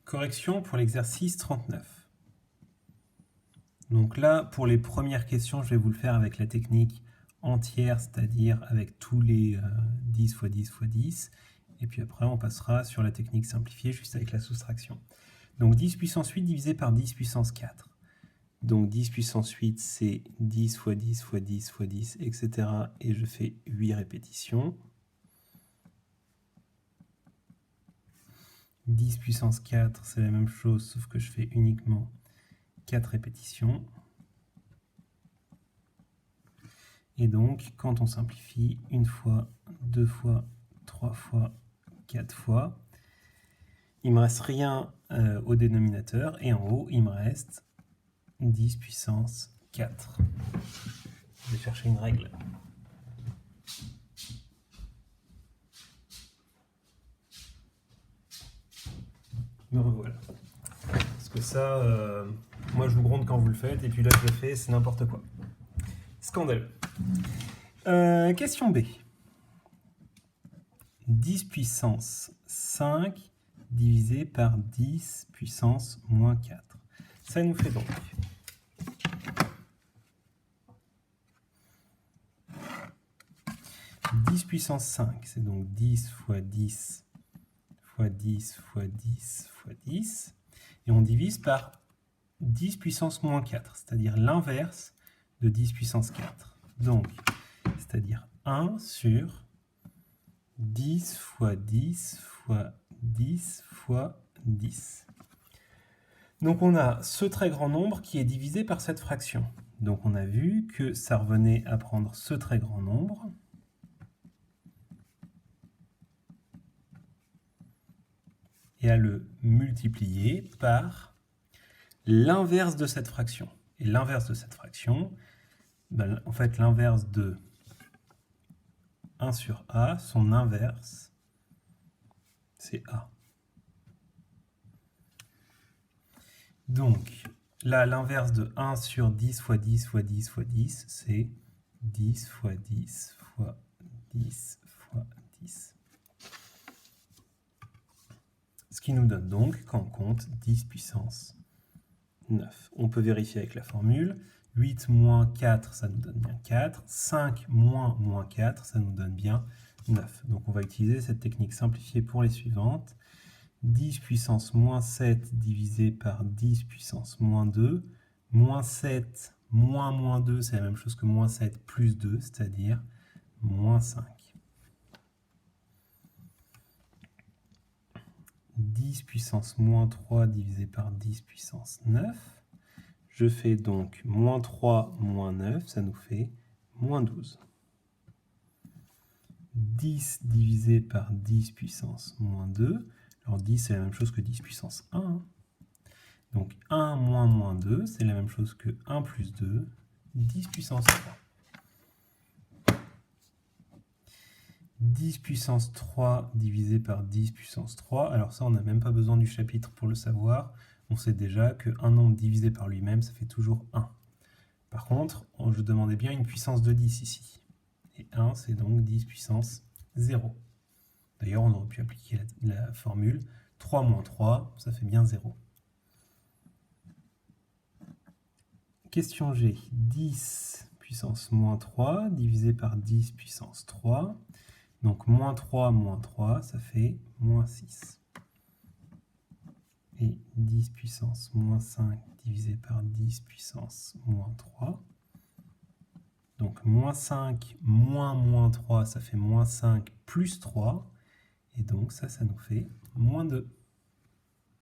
Correction pour l'exercice 39. Donc là, pour les premières questions, je vais vous le faire avec la technique entière, c'est-à-dire avec tous les 10 x 10 x 10. Et puis après, on passera sur la technique simplifiée, juste avec la soustraction. Donc 10 puissance 8 divisé par 10 puissance 4. Donc 10 puissance 8, c'est 10 x 10 x 10 x 10, etc. Et je fais 8 répétitions. 10 puissance 4, c'est la même chose, sauf que je fais uniquement 4 répétitions. Et donc, quand on simplifie, une fois, deux fois, trois fois, quatre fois, il ne me reste rien au dénominateur. Et en haut, il me reste 10 puissance 4. Je vais chercher une règle. Me revoilà. Parce que ça, moi je vous gronde quand vous le faites, et puis là je le fais, c'est n'importe quoi. Scandale. Question B. 10 puissance 5 divisé par 10 puissance moins 4. Ça nous fait donc 10 puissance 5, c'est donc 10 fois 10 fois 10 fois 10 fois 10. Et on divise par 10 puissance moins 4, c'est-à-dire l'inverse de 10 puissance 4. Donc, c'est-à-dire 1 sur 10 fois 10 fois 10 fois 10. Donc on a ce très grand nombre qui est divisé par cette fraction. Donc on a vu que ça revenait à prendre ce très grand nombre et à le multiplier par l'inverse de cette fraction. Et l'inverse de cette fraction, ben, en fait l'inverse de 1 sur A, son inverse, c'est A. Donc, là, l'inverse de 1 sur 10 fois 10 fois 10 fois 10, c'est 10 fois 10 fois 10 fois 10. Ce qui nous donne donc, quand on compte, 10 puissance 9. On peut vérifier avec la formule. 8 moins 4, ça nous donne bien 4. 5 moins moins 4, ça nous donne bien 9. Donc on va utiliser cette technique simplifiée pour les suivantes. 10 puissance moins 7 divisé par 10 puissance moins 2. Moins 7 moins 2, c'est la même chose que moins 7 plus 2, c'est-à-dire moins 5. 10 puissance moins 3 divisé par 10 puissance 9. Je fais donc moins 3 moins 9, ça nous fait moins 12. 10 divisé par 10 puissance moins 2. Alors 10, c'est la même chose que 10 puissance 1. Donc 1 moins moins 2, c'est la même chose que 1 plus 2, 10 puissance 3. 10 puissance 3 divisé par 10 puissance 3. Alors ça, on n'a même pas besoin du chapitre pour le savoir. On sait déjà qu'un nombre divisé par lui-même, ça fait toujours 1. Par contre, je demandais bien une puissance de 10 ici. Et 1, c'est donc 10 puissance 0. D'ailleurs, on aurait pu appliquer la formule 3 moins 3, ça fait bien 0. Question G. 10 puissance moins 3 divisé par 10 puissance 3. Donc moins 3, ça fait moins 6. Et 10 puissance moins 5 divisé par 10 puissance moins 3. Donc moins 5 moins 3, ça fait moins 5 plus 3. Et donc ça nous fait moins 2.